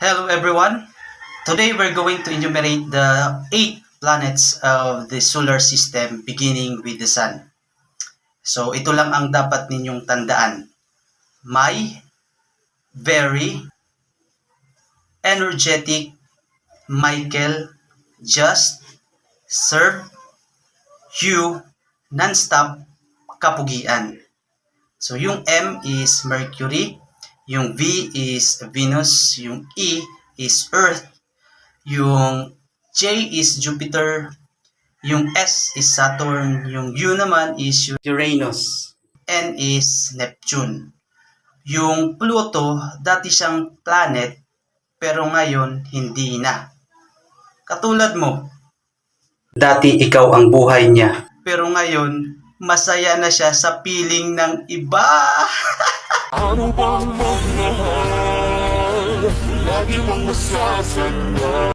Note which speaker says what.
Speaker 1: Hello everyone. Today we're going to enumerate the 8 planets of the solar system beginning with the Sun. So ito lang ang dapat ninyong tandaan. May very energetic Michael just serve you non-stop kapugian. So yung M is Mercury, yung V is Venus, yung E is Earth, yung J is Jupiter, yung S is Saturn, yung U naman is Uranus, N is Neptune. Yung Pluto, dati siyang planet, pero ngayon hindi na. Katulad mo, dati ikaw ang buhay niya, pero ngayon masaya na siya sa piling ng iba.
Speaker 2: Ano bang magmahal? Lagi mong masasanda.